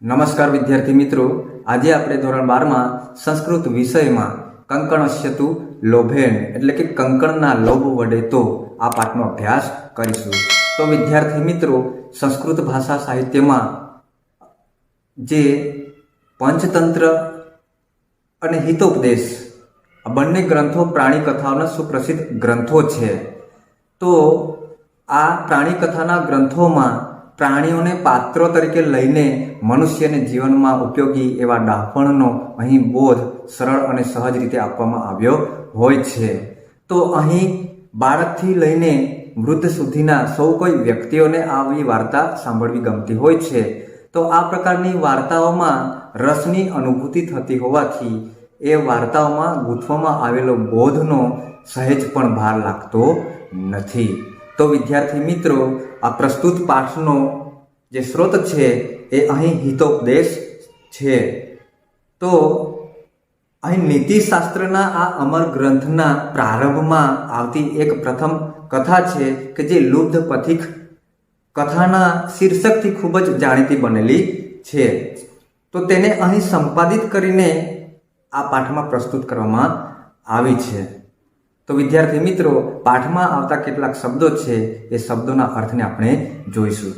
નમસ્કાર વિદ્યાર્થી મિત્રો, આજે આપણે ધોરણ 12માં સંસ્કૃત વિષયમાં કંકણસ્યતુ લોભેન એટલે કે કંકણના લોભ વડે તો આ પાઠનો અભ્યાસ કરીશું। તો વિદ્યાર્થી મિત્રો, સંસ્કૃત ભાષા સાહિત્યમાં જે પંચતંત્ર અને હિતોપદેશ આ બંને ગ્રંથો પ્રાણી કથાઓના સુપ્રસિદ્ધ ગ્રંથો છે। તો આ પ્રાણી કથાના ગ્રંથોમાં પ્રાણીઓને પાત્રો તરીકે લઈને મનુષ્યને જીવનમાં ઉપયોગી એવા ડાપણનો અહીં બોધ સરળ અને સહજ રીતે આપવામાં આવ્યો હોય છે। તો અહીં બાળકથી લઈને વૃદ્ધ સુધીના સૌ કોઈ વ્યક્તિઓને આવી વાર્તા સાંભળવી ગમતી હોય છે। તો આ પ્રકારની વાર્તાઓમાં રસની અનુભૂતિ થતી હોવાથી એ વાર્તાઓમાં ગૂંથવામાં આવેલો બોધનો સહેજ પણ ભાર લાગતો નથી। તો વિદ્યાર્થી મિત્રો, આ પ્રસ્તુત પાઠનો જે સ્ત્રોત છે એ અહીં હિતોપદેશ છે। તો અહીં નીતિશાસ્ત્રના આ અમર ગ્રંથના પ્રારંભમાં આવતી એક પ્રથમ કથા છે કે જે લુબ્ધ પથિક કથાના શીર્ષકથી ખૂબ જ જાણીતી બનેલી છે। તો તેને અહીં સંપાદિત કરીને આ પાઠમાં પ્રસ્તુત કરવામાં આવી છે। તો વિદ્યાર્થી મિત્રો, પાઠમાં આવતા કેટલાક શબ્દો છે એ શબ્દોના અર્થને આપણે જોઈશું।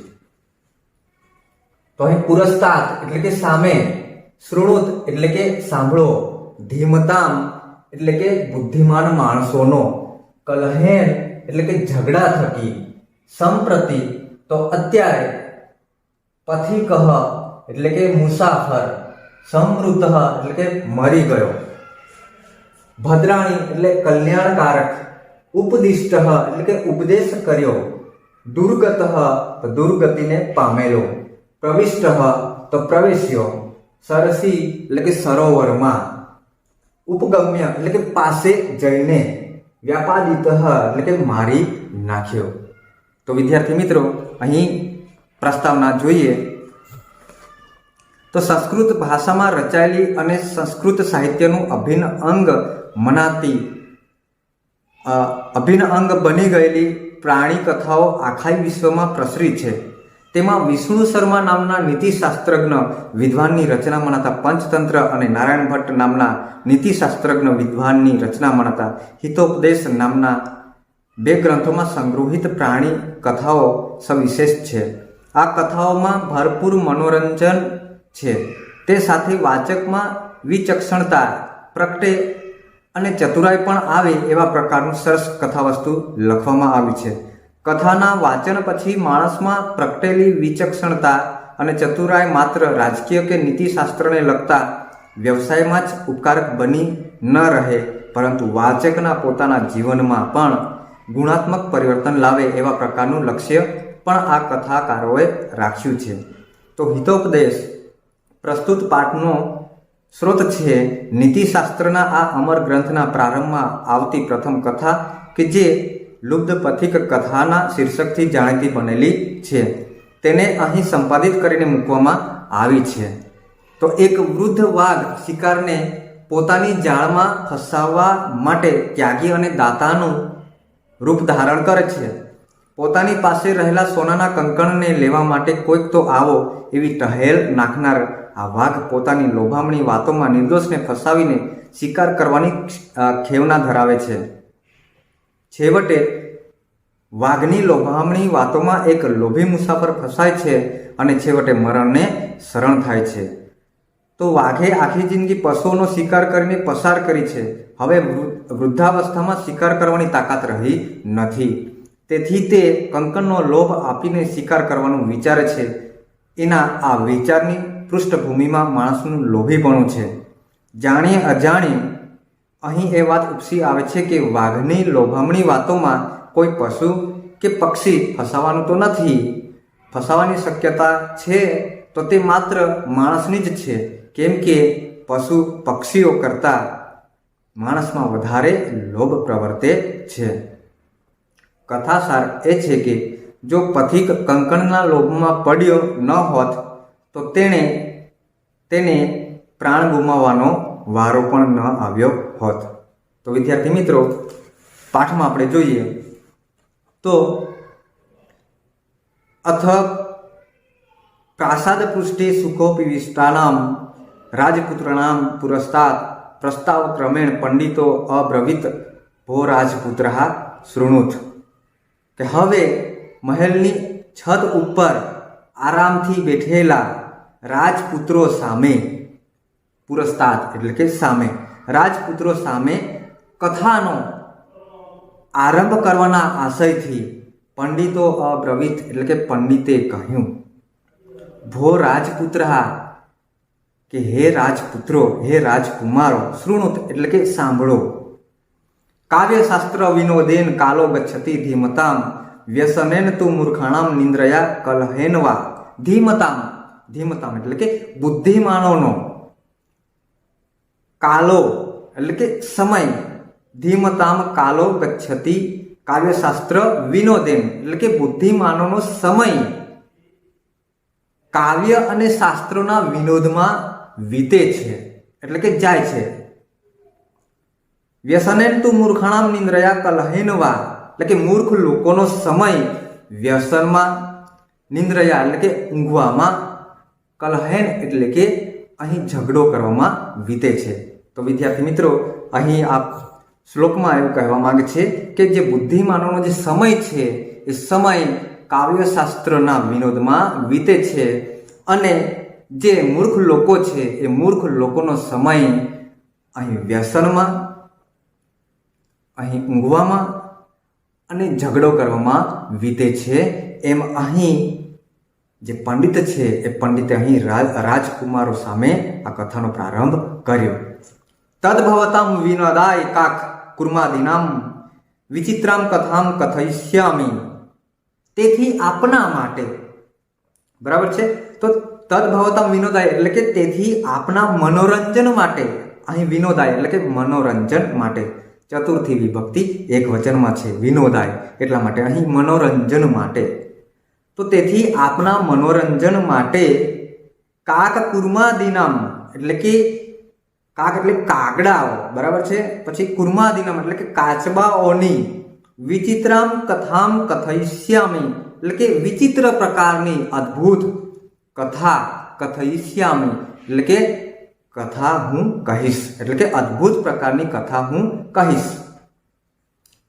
તો અહીં પુરસ્તાત એટલે કે સામે, શ્રુણુત એટલે કે સાંભળો, ધીમતામ એટલે કે બુદ્ધિમાન માણસોનો, કલહેન એટલે કે ઝઘડા થકી, સંપ્રતિ તો અત્યારે, પથિકઃ એટલે કે મુસાફર, સમૃદ્ધ એટલે કે મરી ગયો, ભદ્રાણી એટલે કલ્યાણકારક, ઉપદિષ્ટ એટલે કે ઉપદેશ કર્યો, દુર્ગત તો દુર્ગતિને પામેલો, પ્રવિષ્ટ તો પ્રવેશ્યો, સરસી એટલે કે સરોવરમાં, ઉપગમ્ય એટલે કે પાસે જઈને, વ્યાપાદિત એટલે કે મારી નાખ્યો। તો વિદ્યાર્થી મિત્રો, અહીં પ્રસ્તાવના જોઈએ તો સંસ્કૃત ભાષામાં રચાયેલી અને સંસ્કૃત સાહિત્યનું અભિન્ન અંગ બની ગયેલી પ્રાણી કથાઓ આખા વિશ્વમાં પ્રસરી છે। તેમાં વિષ્ણુ શર્મા નામના નીતિશાસ્ત્રજ્ઞ વિદ્વાનની રચના મનાતા પંચતંત્ર અને નારાયણ ભટ્ટ નામના નીતિશાસ્ત્રજ્ઞ વિદ્વાનની રચના મનાતા હિતોપદેશ નામના બે ગ્રંથોમાં સંગ્રહિત પ્રાણી કથાઓ સવિશેષ છે। આ કથાઓમાં ભરપૂર મનોરંજન છે, તે સાથે વાચકમાં વિચક્ષણતા પ્રગટે અને ચતુરાઈ પણ આવે એવા પ્રકારનું સરસ કથાવસ્તુ લખવામાં આવી છે। કથાના વાચન પછી માણસમાં પ્રગટેલી વિચક્ષણતા અને ચતુરાઈ માત્ર રાજકીય કે નીતિશાસ્ત્રને લગતા વ્યવસાયમાં જ ઉપકારક બની ન રહે, પરંતુ વાચકના પોતાના જીવનમાં પણ ગુણાત્મક પરિવર્તન લાવે એવા પ્રકારનું લક્ષ્ય પણ આ કથાકારોએ રાખ્યું છે। તો હિતોપદેશ પ્રસ્તુત પાઠનો સ્ત્રોત છે નીતિશાસ્ત્રના આ અમર ગ્રંથના પ્રારંભમાં આવતી પ્રથમ કથા કે જે લુબ્ધ પથિક કથાના શીર્ષકથી જાણીતી બનેલી છે। તેને અહીં સંપાદિત કરીને મૂકવામાં આવી છે। તો એક વૃદ્ધ વાઘ શિકારને પોતાની જાળમાં ફસાવવા માટે ત્યાગી અને દાતાનું રૂપ ધારણ કરે છે। પોતાની પાસે રહેલા સોનાના કંકણને લેવા માટે કોઈક તો આવો એવી ટહેલ નાખનાર આ વાઘ પોતાની લોભામણી વાતોમાં નિર્દોષને ફસાવીને શિકાર કરવાની ખેવના ધરાવે છે। છેવટે વાઘની લોભામણી વાતોમાં એક લોભી મુસાફર ફસાય છે અને છેવટે મરણને શરણ થાય છે। તો વાઘે આખી જિંદગી પશુઓનો શિકાર કરીને પસાર કરી છે, હવે વૃદ્ધાવસ્થામાં શિકાર કરવાની તાકાત રહી નથી, તેથી તે કંકણનો લોભ આપીને શિકાર કરવાનું વિચારે છે। એના આ વિચારની પૃષ્ઠભૂમિમાં માણસનું લોભીપણું છે। જાણીએ અજાણીએ અહીં એ વાત ઉપસી આવે છે કે વાઘની લોભામણી વાતોમાં કોઈ પશુ કે પક્ષી ફસાવાનું તો નથી, ફસાવાની શક્યતા છે તો તે માત્ર માણસની જ છે, કેમ કે પશુ પક્ષીઓ કરતાં માણસમાં વધારે લોભ પ્રવર્તે છે। કથાસાર એ છે કે જો પથિક કંકણના લોભમાં પડ્યો ન હોત તો તેને પ્રાણ ગુમાવવાનો વારો પણ ન આવ્યો હોત। તો વિદ્યાર્થી મિત્રો, પાઠમાં આપણે જોઈએ તો અથ प्रासाद पृष्ठे सुखोपि विष्टानाम राजपुत्राणाम पुरस्तात् प्रस्ताव क्रमेण पंडितो अब्रवीत भो राजपुत्रः शृणुत કે હવે મહેલની છત ઉપર આરામથી બેઠેલા રાજપુત્રો સામે પુરસ્તાદ એટલે કે સામે રાજપુત્રો સામે કથાનો આરંભ કરવાના આશયથી પંડિતો અબ્રવીત એટલે કે પંડિતે કહ્યું ભો રાજપુત્ર કે હે રાજપુત્રો હે રાજકુમારો શૃણુત એટલે કે સાંભળો કાવ્યશાસ્ત્ર વિનોદેન કાલો ગચ્છતિ ધીમતામ વ્યસનેન તુ મૂર્ખાણામ નિંદ્રયા કલહેનવા ધીમતામ ધીમતામ એટલે કે બુદ્ધિમાનોનો કાલો એટલે કે સમય ધીમતામ કાલો ગચ્છતિ કાવ્યશાસ્ત્ર વિનોદેન એટલે કે બુદ્ધિમાનોનો સમય કાવ્ય અને શાસ્ત્રોના વિનોદમાં વીતે છે એટલે કે જાય છે વ્યસનેન તુ મૂર્ખાણામ નિંદ્રયા કલહેનવા એટલે કે મૂર્ખ લોકોનો સમય વ્યસનમાં નિંદ્રયા એટલે કે ઊંઘવામાં કલહેન એટલે કે અહીં ઝઘડો કરવામાં વીતે છે તો વિદ્યાર્થી મિત્રો અહીં આ શ્લોકમાં એવું કહેવા માંગે છે કે જે બુદ્ધિમાનોનો જે સમય છે એ સમય કાવ્યશાસ્ત્રના વિનોદમાં વીતે છે અને જે મૂર્ખ લોકો છે એ મૂર્ખ લોકોનો સમય અહીં વ્યસનમાં અહીં ઊંઘવામાં અને ઝઘડો કરવામાં વીતે છે એમ અહીં જે પંડિત છે એ પંડિતે અહીં રાજકુમારો સામે આ કથાનો પ્રારંભ કર્યો તદભવતામ વિનોદાય કાક કુર્માદિનામ વિચિત્રામ કથામ કથયિષ્યામિ તેથી આપના માટે બરાબર છે તો તદભવતામ વિનોદાય એટલે કે તેથી આપના મનોરંજન માટે અહીં વિનોદાય એટલે કે મનોરંજન માટે ચતુર્થી વિભક્તિ એક વચનમાં છે વિનોદાય એટલા માટે અહીં મનોરંજન માટે તો તેથી આપના મનોરંજન માટે કાક કુર્માદિનામ એટલે કે કાક એટલે કાગડાઓ બરાબર છે પછી કુર્માદિનામ એટલે કે કાચબાઓની વિચિત્રામ કથામ કથયિષ્યામિ એટલે કે વિચિત્ર પ્રકારની અદ્ભુત કથા કથયિષ્યામિ એટલે કે કથા હું કહીશ એટલે કે અદ્ભુત પ્રકારની કથા હું કહીશ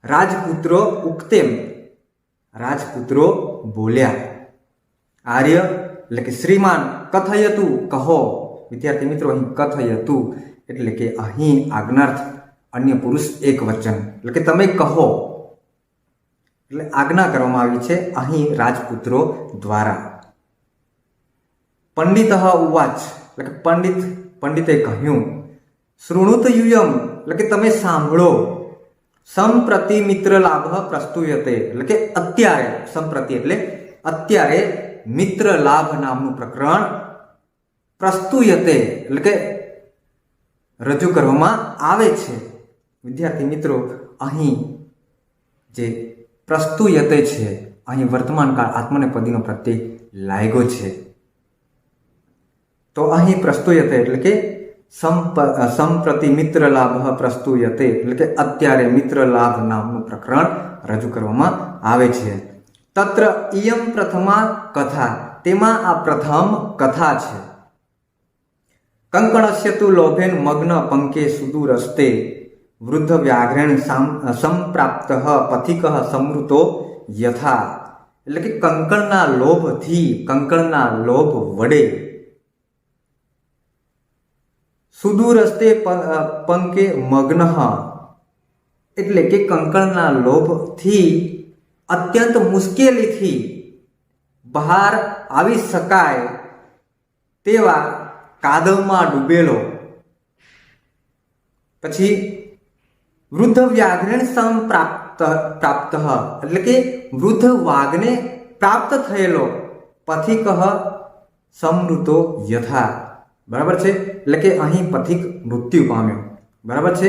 રાજપુત્રો ઉક્તેમ રાજપુત્રો બોલ્યા આર્ય એટલે કે શ્રીમાન કથયતુ કહો વિદ્યાર્થી મિત્રો અહીં કથયતુ એટલે કે અહીં આજ્ઞાર્થ અન્ય પુરુષ એક વચન એટલે કે તમે કહો એટલે આજ્ઞા કરવામાં આવી છે અહીં રાજપુત્રો દ્વારા પંડિત ઉવાચ એટલે કે પંડિતે કહ્યું શૃણુત યુયમ એટલે કે તમે સાંભળો સંપ્રતિ મિત્ર લાભ પ્રસ્તુયતે એટલે કે અત્યારે સંપ્રતિ એટલે અત્યારે મિત્ર લાભ નામનું પ્રકરણ પ્રસ્તુયતે એટલે કે રજૂ કરવામાં આવે છે વિદ્યાર્થી મિત્રો અહીં જે પ્રસ્તુયતે છે અહીં વર્તમાન કાળ આત્મનેપદીનો પ્રત્યય લાગ્યો છે તો અહીં પ્રસ્તુયતે એટલે કે સંપ્રતિ મિત્ર લાભ પ્રસ્તુયતે એટલે કે અત્યારે મિત્ર લાભ નામનું પ્રકરણ રજૂ કરવામાં આવે છે તત્ર ઇયમ પ્રથમા કથા તેમાં આ પ્રથમ કથા છે કંકણસ્ય તુ લોભેન મગ્ન પંકે સુદૂરસ્તે વૃદ્ધ વ્યાઘ્રેણ સંપ્રાપ્ત પથિક સમૃતો યથા એટલે કે કંકણના લોભથી કંકણના લોભ વડે સુદૂરસ્તે પંકે મગ્ન એટલે કે કંકણના લોભથી અત્યંત મુશ્કેલીથી બહાર આવી શકાય તેવા કાદવમાં ડૂબેલો પછી વૃદ્ધ વ્યાઘ્રેણ સંપ્રાપ્ત એટલે કે વૃદ્ધ વાઘને પ્રાપ્ત થયેલો પથિક સમૃતો યથા બરાબર છે એટલે કે અહીં પથિક મૃત્યુ પામ્યો બરાબર છે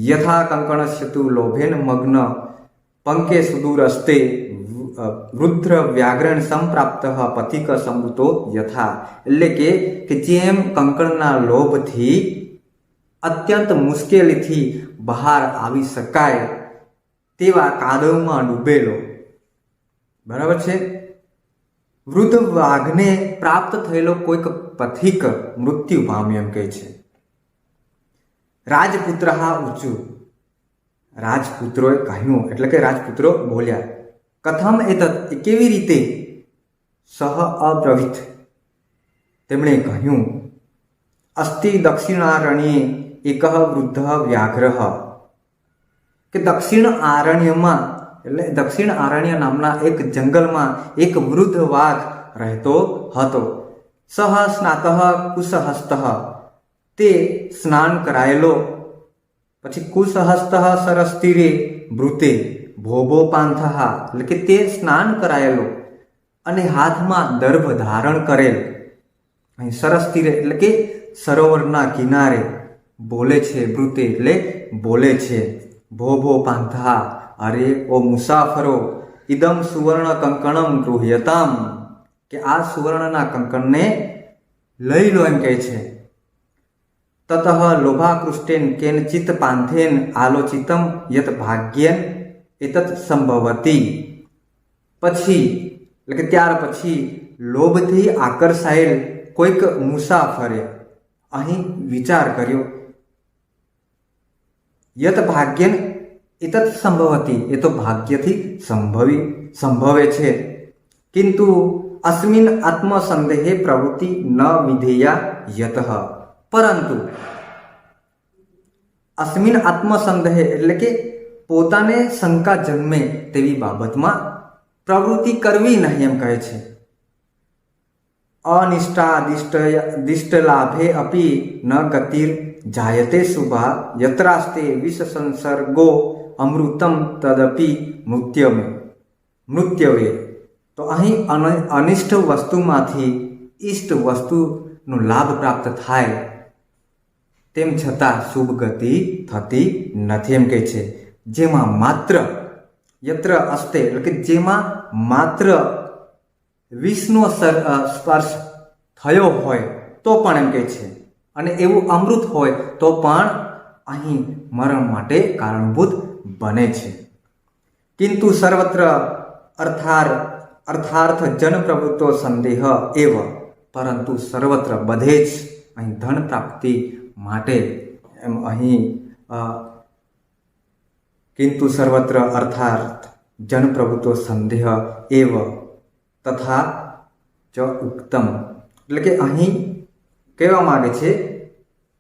યથા કંકણસ્ય તુ લોભેન મગ્ન પંકે સુદૂરસ્તે વૃદ્ધ વ્યાઘ્રણ સંપ્રાપ્ત પથિક સમૃતો યથા એટલે કે જેમ કંકણના લોભથી અત્યંત મુશ્કેલીથી બહાર આવી શકાય તેવા કાદવમાં ડૂબેલો બરાબર છે વૃદ્ધ વાઘને પ્રાપ્ત થયેલો કોઈક પથિક મૃત્યુ પામ્યો એમ કહે છે. રાજપુત્ર ઊંચું, રાજપુત્રોએ કહ્યું એટલે કે રાજપુત્રો બોલ્યા, કથમ એતત, એ કેવી રીતે? સહ અબ્રવીત, તેમણે કહ્યું, અસ્તિ દક્ષિણારણ્યે એક વૃદ્ધ વ્યાઘ્ર, કે દક્ષિણ આરણ્યમાં એટલે દક્ષિણ આરણ્ય નામના એક જંગલમાં એક વૃદ્ધ વાઘ રહેતો હતો. સહ સ્નાતઃ કુશહસ્તઃ, તે સ્નાન કરાયેલો, પછી કુશહસ્તઃ સરસ્તીરે બ્રુતે ભોભો પાંથઃ, એટલે કે તે સ્નાન કરાયેલો અને હાથમાં દર્ભ ધારણ કરેલ. અહીં સરસ્તીરે એટલે કે સરોવરના કિનારે, બોલે છે બ્રુતે એટલે બોલે છે, ભોભો પાંથા, અરે ઓ મુસાફરો, ઇદમ સુવર્ણ કંકણમ ગૃહ્યતામ, કે આ સુવર્ણના કંકણને લઈ લો એમ કહે છે. તતઃ લોભાકૃષ્ટેન કેનચિત પાંથેન આલોચિતમ યત ભાગ્યેન એતત સંભવતી, પછી એટલે કે ત્યાર પછી લોભથી આકર્ષાયેલ કોઈક મુસાફરે અહીં વિચાર કર્યો, યત ભાગ્યેન એતત સંભવતી, એ તો ભાગ્યથી સંભવે છે. કિંતુ અસ્મિન આત્મસંદેહે પ્રવૃત્તિ ન વિધેયા યતઃ, પરંતુ અસ્મિન આત્મસંદેહે એટલે કે પોતાને શંકા જન્મે તેવી બાબતમાં પ્રવૃત્તિ કરવી નહીં એમ કહે છે. અનિષ્ટાદિષ્ટ લાભે અપી ન ગતિર જાયતે શુભા યત્રાસ્તે વિષ સંસર્ગો અમૃતમ તદપી મૃત્યવે. તો અહીં અનિષ્ટ વસ્તુમાંથી ઇષ્ટ વસ્તુનો લાભ પ્રાપ્ત થાય તેમ છતાં શુભ ગતિ થતી નથી એમ કહે છે. જેમાં માત્ર યત્ર અસ્તે એટલે કે જેમાં માત્ર વિષનો સ્પર્શ થયો હોય તો પણ એમ કહે છે, અને એવું અમૃત હોય તો પણ અહીં મરણ માટે કારણભૂત બને છે. કિંતુ સર્વત્ર અર્થાર્થ જન પ્રવૃત્તો સંદેહ એવ, પરંતુ સર્વત્ર બધે જ અહીં ધન પ્રાપ્તિ માટે એમ અહીં કિંતુ સર્વત્ર અર્થાર્થ જન પ્રવૃત્તો સંદેહ એવ તથા ચ ઉક્તમ, એટલે કે અહીં કહેવા માંગે છે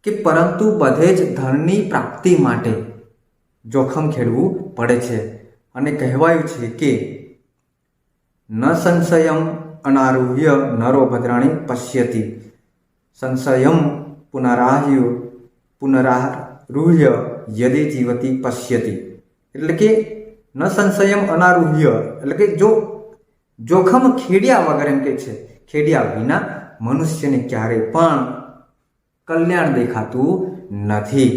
કે પરંતુ બધે જ ધનની પ્રાપ્તિ માટે જોખમ ખેડવું પડે છે. અને કહેવાયું છે કે ન સંશયમ અનારુહ્ય નરો ભદ્રાણી પશ્યતિ, સંશયમ પુનરારૂહ્ય યદે જીવતી પશ્યતિ, એટલે કે ન સંશયમ અનારુહ્ય એટલે કે જો જોખમ ખેડ્યા વગર એમ કે છે, ખેડ્યા વિના મનુષ્યને ક્યારે પણ કલ્યાણ દેખાતું નથી.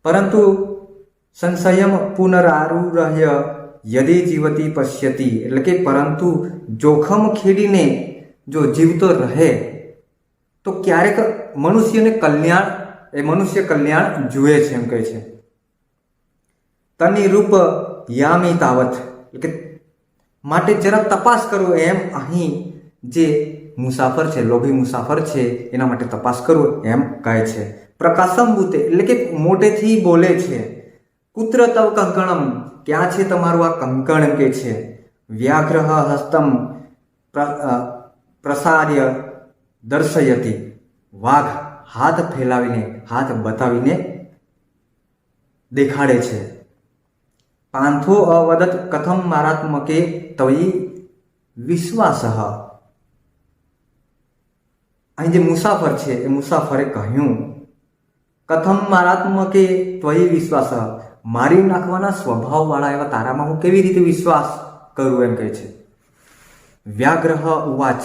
પરંતુ સંશયમ પુનરારૂહ્ય યદે જીવતી પશ્યતિ, એટલે કે પરંતુ જોખમ ખેડીને જો જીવતો રહે તો ક્યારેક મનુષ્ય કલ્યાણ જુએ છે એમ કહે છે. તનિરૂપ યામી તાવત, એટલે કે માટે જરા તપાસ કરો એમ અહીં જે મુસાફર છે, લોભી મુસાફર છે, એના માટે તપાસ કરો એમ કહે છે. પ્રકાશમ બુતે એટલે કે મોટેથી બોલે છે. કુત્ર તવ કંકણમ, ક્યાં છે તમારું આ કંકણ એમ કે છે. વ્યાઘ્ર હસ્તમ પ્રસાર્ય દર્શયતી, વાઘ હાથ ફેલાવીને હાથ બતાવીને દેખાડે છે. પાંથો અવદત કથમ મારાત્મકે તવી વિશ્વાસ, અહીં જે મુસાફર છે એ મુસાફરે કહ્યું, કથમ મારાત્મકે ત્વયી વિશ્વાસ, મારી નાખવાના સ્વભાવવાળા એવા તારામાં હું કેવી રીતે વિશ્વાસ કરું એમ કહે છે. વ્યાઘ્ર ઉવાચ,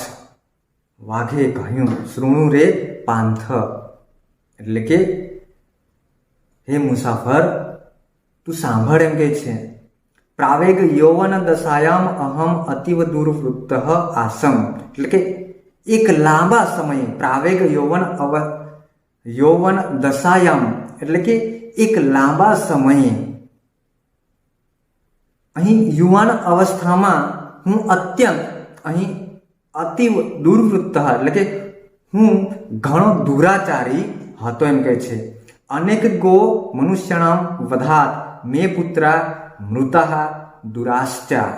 વાઘે કહ્યું, શૃણુ રે પાંથ, એટલે કે હે મુસાફર તું સાંભળ એમ કહે છે. પ્રાવેગ યૌવન દશાયામ અહમ અતિવ દુર્વૃત્ત આસમ, એટલે કે એક લાંબા સમયે પ્રાવેગ યૌવન દશાયામ એટલે કે એક લાંબા સમયે અહીં યુવાન અવસ્થામાં હું અત્યંત અહીં અતિવ દુર્વૃત્ત એટલે કે હું ઘણો દુરાચારી હતો એમ કહે છે. અનેક ગો મનુષ્યણામ વધાત મે પુત્રા મૃતા દુરાશ્ચા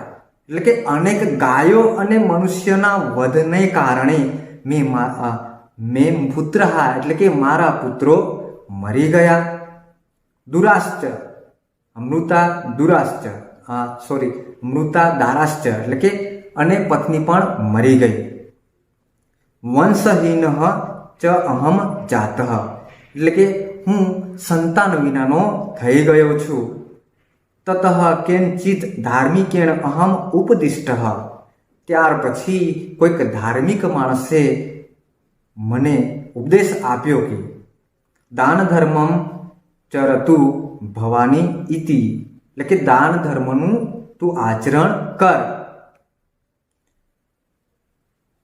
એટલે કે અનેક ગાયો અને મનુષ્યના વધને કારણે મેં પુત્ર એટલે કે મારા પુત્રો મરી ગયા. દુરાશ્ચ મૃતા દુરાશ્ચ મૃતા દારાશ્ચ એટલે કે અને પત્ની પણ મરી ગઈ. વંશહીન ચ અહમ જાતઃ એટલે કે હું સંતાન વિનાનો થઈ ગયો છું. તતઃ કેનચિત ધાર્મિકેણ અહમ ઉપદિષ્ટ ત્યાર પછી કોઈક ધાર્મિક માણસે મને ઉપદેશ આપ્યો કે દાન ધર્મમ ચરતુ ભવાની ઇતિ એટલે કે દાન ધર્મનું તું આચરણ કર.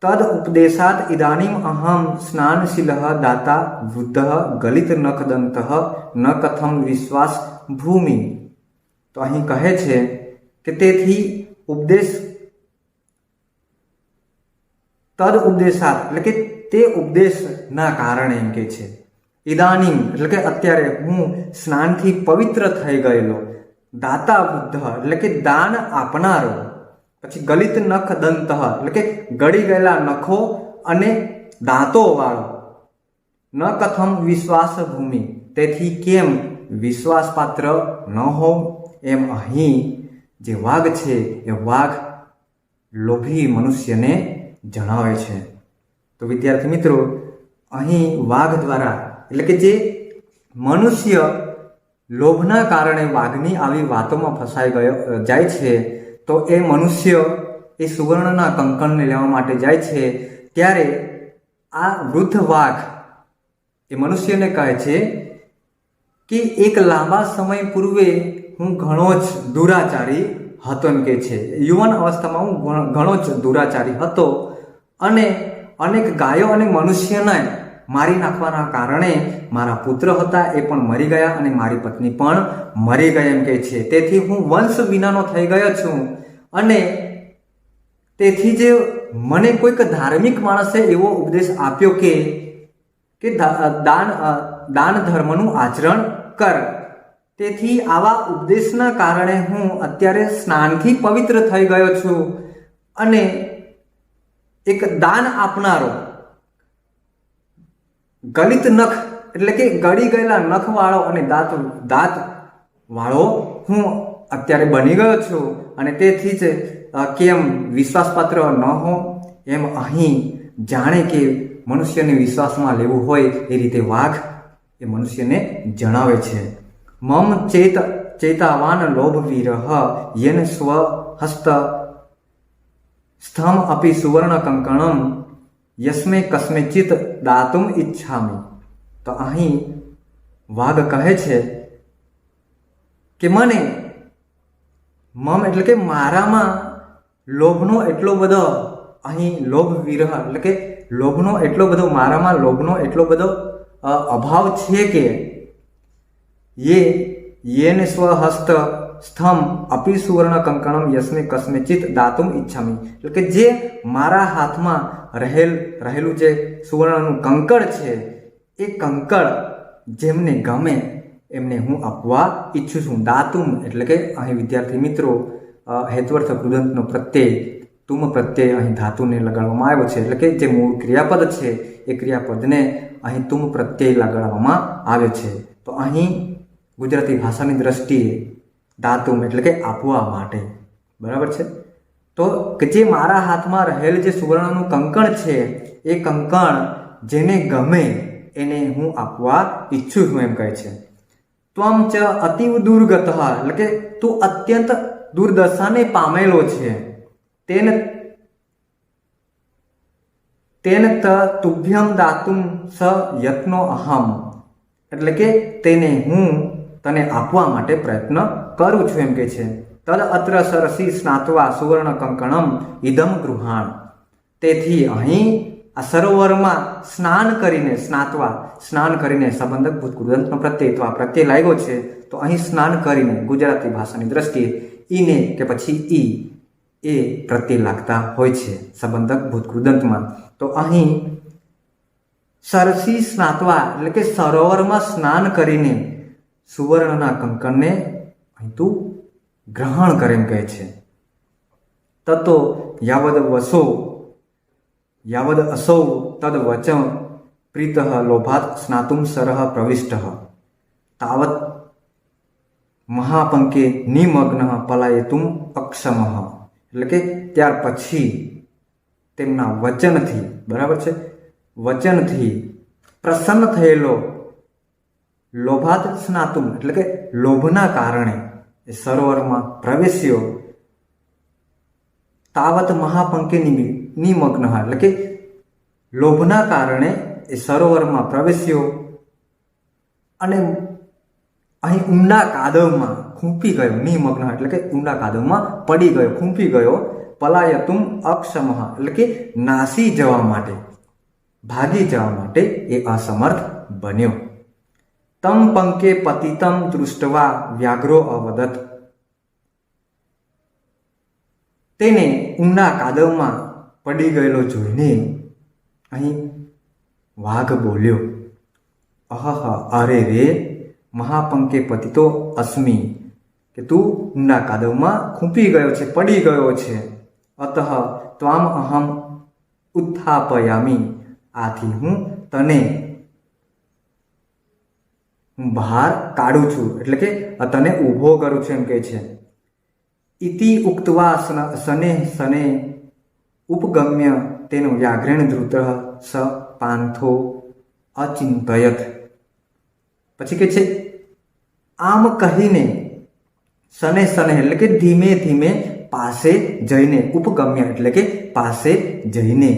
તદ ઉપદેશાત ઇદાનીમ અહમ સ્નાનશીલઃ દાતા વૃદ્ધઃ ગલિત નખદંતઃ ન કથમ વિશ્વાસ ભૂમિ. તો અહીં કહે છે કે તેથી ઉપદેશ તદ ઉપદેશાત એટલે કે તે ઉપદેશના કારણે એમ કે છે ઇદાનીમ એટલે કે અત્યારે હું સ્નાનથી પવિત્ર થઈ ગયેલો. દાતા વૃદ્ધ એટલે કે દાન આપનારો. પછી ગલિત નખ દંત એટલે કે ગળી ગયેલા નખો અને દાંતો વાળો. ન કથમ વિશ્વાસ ભૂમિ તેથી કેમ વિશ્વાસપાત્ર ન હોવ. એમ અહીં જે વાઘ છે એ વાઘ લોભી મનુષ્યને જણાવે છે. તો વિદ્યાર્થી મિત્રો, અહીં વાઘ દ્વારા એટલે કે જે મનુષ્ય લોભના કારણે વાઘની આવી વાતોમાં ફસાઈ જાય છે, તો એ મનુષ્ય એ સુવર્ણના કંકણને લેવા માટે જાય છે. ત્યારે આ વૃદ્ધ વાઘ એ મનુષ્યને કહે છે કે એક લાંબા સમય પૂર્વે હું ઘણો જ દુરાચારી હતો એમ કે છે. યુવાન અવસ્થામાં હું ઘણો જ દુરાચારી હતો અને અનેક ગાયો અને મનુષ્યને મારી નાખવાના કારણે મારા પુત્ર હતા એ પણ મરી ગયા અને મારી પત્ની પણ મરી ગઈ એમ કે છે. તેથી હું વંશ વિનાનો થઈ ગયો છું અને તેથી જે મને કોઈક ધાર્મિક માણસે એવો ઉપદેશ આપ્યો કે દાન ધર્મનું આચરણ કર. તેથી આવા ઉપદેશના કારણે હું અત્યારે સ્નાનથી પવિત્ર થઈ ગયો છું અને એક દાન આપનારો ગલિત નખ એટલે કે ગળી ગયેલા નખ વાળો અને દાંત વાળો હું અત્યારે બની ગયો છું અને તેથી જ કેમ વિશ્વાસપાત્ર ન હો. એમ અહીં જાણે કે મનુષ્યને વિશ્વાસમાં લેવું હોય એ રીતે વાઘ એ મનુષ્યને જણાવે છે. મમ ચેતાવાન લોભ વિરહ યેન સ્વ હસ્ત સ્થમ અપી સુવર્ણ કંકણમ યસ્મે કસ્મેચિત દાતુમ ઈચ્છામિ. તો અહીં વાઘ કહે છે કે મને મમ એટલે કે મારામાં લોભનો એટલો બધો અહીં લોભ વિરહ એટલે કે લોભનો એટલો બધો મારામાં લોભનો એટલો બધો અભાવ છે કે યેન સ્વહસ્ત સ્થમ અપી સુવર્ણ કંકણમ યસ્મે કસ્મેચિત દાતુમ ઈચ્છામિ એટલે કે જે મારા હાથમાં રહેલું જે સુવર્ણનું કંકળ છે એ કંકળ જેમને ગમે એમને હું આપવા ઈચ્છું છું. દાતુમ એટલે કે અહીં વિદ્યાર્થી મિત્રો હેત્વર્થ કૃદંતનો પ્રત્યય તુમ પ્રત્યય અહીં ધાતુને લગાડવામાં આવ્યો છે. એટલે કે જે મૂળ ક્રિયાપદ છે એ ક્રિયાપદને અહીં તુમ પ્રત્યય લગાડવામાં આવે છે. તો અહીં ગુજરાતી ભાષાની દ્રષ્ટિએ દાતુમ એટલે કે આપવા માટે બરાબર છે. તો કે જે મારા હાથમાં રહેલ જે સુવર્ણનું કંકણ છે એ કંકણ જેને ગમે એને હું આપવા ઈચ્છું છું એમ કહે છે. ત્વમ ચ અતિવ દુર્ગત એટલે કે તું અત્યંત દુર્દશાને પામેલો છે. તેન તુભ્યમ દાતુમ સ યત્નો અહમ એટલે કે તેને હું તને આપવા માટે પ્રયત્ન કરું છું એમ કે છે. તદ અત્ર સરસી સ્નાત્વા સુવર્ણ કંકણમ ઇદમ ગૃહાણ તેથી અહીં આ સરોવરમાં સ્નાન કરીને સંબંધક ભૂતકૃદંતનો પ્રત્યય તો આ પ્રત્યય લાગ્યો છે. તો અહીં સ્નાન કરીને ગુજરાતી ભાષાની દ્રષ્ટિએ ઈને કે પછી ઈ એ પ્રત્યે લાગતા હોય છે સંબંધક ભૂતકૃદંતમાં. તો અહીં સરસી સ્નાત્વા એટલે કે સરોવરમાં સ્નાન કરીને સુવર્ણના કંકણને અહીં તું ગ્રહણ કરે એમ કહે છે. તતો યાવદ અસૌ તદ વચમ પ્રીતઃ લોભાત સ્નાતુમ સરહ પ્રવિષ્ટઃ તાવત મહાપંકે નિમગ્ન પલાયતુમ અક્ષમઃ. એટલે કે ત્યાર પછી તેમના વચનથી, બરાબર છે, વચનથી પ્રસન્ન થયેલો લોભાત સ્નાતુમ એટલે કે લોભના કારણે એ સરોવરમાં પ્રવેશ્યો. તાવત મહાપંકે નિમગ્ન એટલે કે લોભના કારણે એ સરોવરમાં પ્રવેશ્યો અને અહીં ઊંડા કાદવમાં ખૂંપી ગયો. નિમગ્ન એટલે કે ઊંડા કાદવમાં પડી ગયો, ખૂંપી ગયો. પલાયતુમ અક્ષમઃ એટલે કે નાસી જવા માટે, ભાગી જવા માટે એ અસમર્થ બન્યો. તમ પંકે પતિતમ દૃષ્ટવા વ્યાઘ્રો અવદત. તેને ઊંડા કાદવમાં પડી ગયેલો જોઈને અહીં વાઘ બોલ્યો, અહહ અરે રે મહાપંકે પતિતો અસ્મિ, કે તું ઊંડા કાદવમાં ખૂંપી ગયો છે, પડી ગયો છે. અતઃ ત્વામ અહમ ઉત્થાપયામી, આથી હું તને બહાર કાઢું છું એટલે કે તને ઊભો કરું છું એમ કહે છે. ઇતિ ઉક્તવા શને ઉપગમ્ય તેનો વ્યાઘ્રેણ ધૃત સ પાંથો અચિંતયત. પછી કે છે આમ કહીને શને એટલે કે ધીમે ધીમે પાસે જઈને, ઉપગમ્ય એટલે કે પાસે જઈને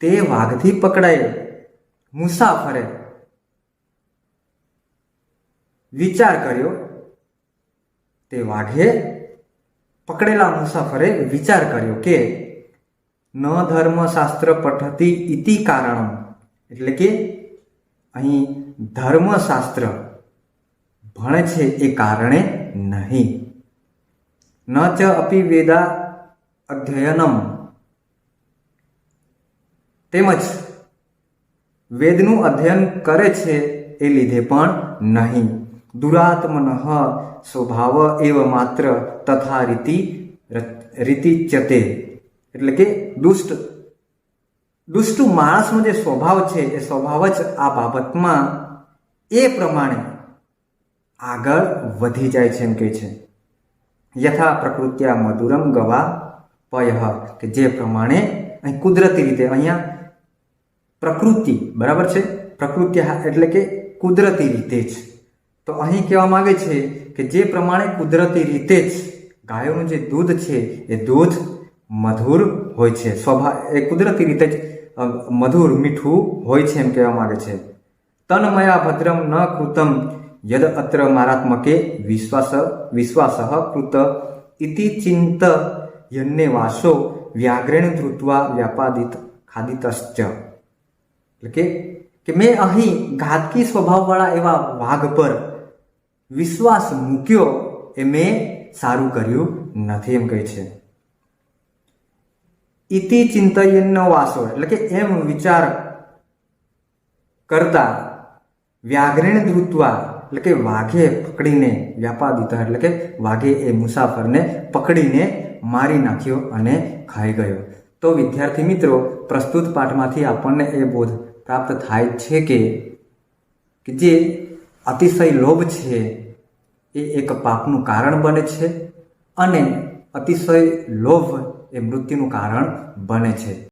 તે વાઘથી પકડાય મુસાફરે વિચાર કર્યો. તે વાઘે પકડેલા મુસાફરે વિચાર કર્યો કે ન ધર્મશાસ્ત્ર પઠતી ઇતિ કારણમ, એટલે કે અહીં ધર્મશાસ્ત્ર ભણે છે એ કારણે નહીં. ન ચ અપી વેદા અધ્યયનમ, તેમજ વેદનું અધ્યયન કરે છે એ લીધે પણ નહીં. દુરાત્મનઃ સ્વભાવ એવ માત્ર તથા રીતિચ્યતે, એટલે કે દુષ્ટ માણસનો જે સ્વભાવ છે એ સ્વભાવ જ આ બાબતમાં એ પ્રમાણે આગળ વધી જાય છે એમ કહે છે. યથા પ્રકૃત્યા મધુરમ ગવા પયઃ, કે જે પ્રમાણે અહીં કુદરતી રીતે, અહીંયા પ્રકૃતિ, બરાબર છે, પ્રકૃત્યા એટલે કે કુદરતી રીતે જ. તો અહીં કહેવા માંગે છે કે જે પ્રમાણે કુદરતી રીતે જ ગાયોનું જે દૂધ છે એ દૂધ મધુર હોય છે, સ્વભાવ એ કુદરતી રીતે જ મધુર મીઠું હોય છે એમ કહેવા માંગે છે. તન્મયા ભદ્રમ ન કૃતમ યદ અત્ર મારાત્મકે વિશ્વાસ કૃત ઇતિ ચિંત યન્ને વાસો વ્યાઘ્રેણ ધૃત્વા વ્યાપાદિત ખાદિતશ્ચ. એટલે કે મેં અહીં ઘાતકી સ્વભાવવાળા એવા વાઘ પર વિશ્વાસ મૂક્યો એ મેં સારું કર્યું નથી એમ કહે છે. ઇતિ ચિંતયન્નો વાસો એટલે કે એમ વિચાર કરતા વ્યાઘ્રેણ ધૃત્વા એટલે કે વાઘે પકડીને વ્યાપાદિત એટલે કે વાઘે એ મુસાફરને પકડીને મારી નાખ્યો અને ખાઈ ગયો. તો વિદ્યાર્થી મિત્રો, પ્રસ્તુત પાઠમાંથી આપણને એ બોધ પ્રાપ્ત થાય છે કે જે અતિશય લોભ છે એ એક પાપનું કારણ બને છે અને અતિશય લોભ એ મૃત્યુનું કારણ બને છે.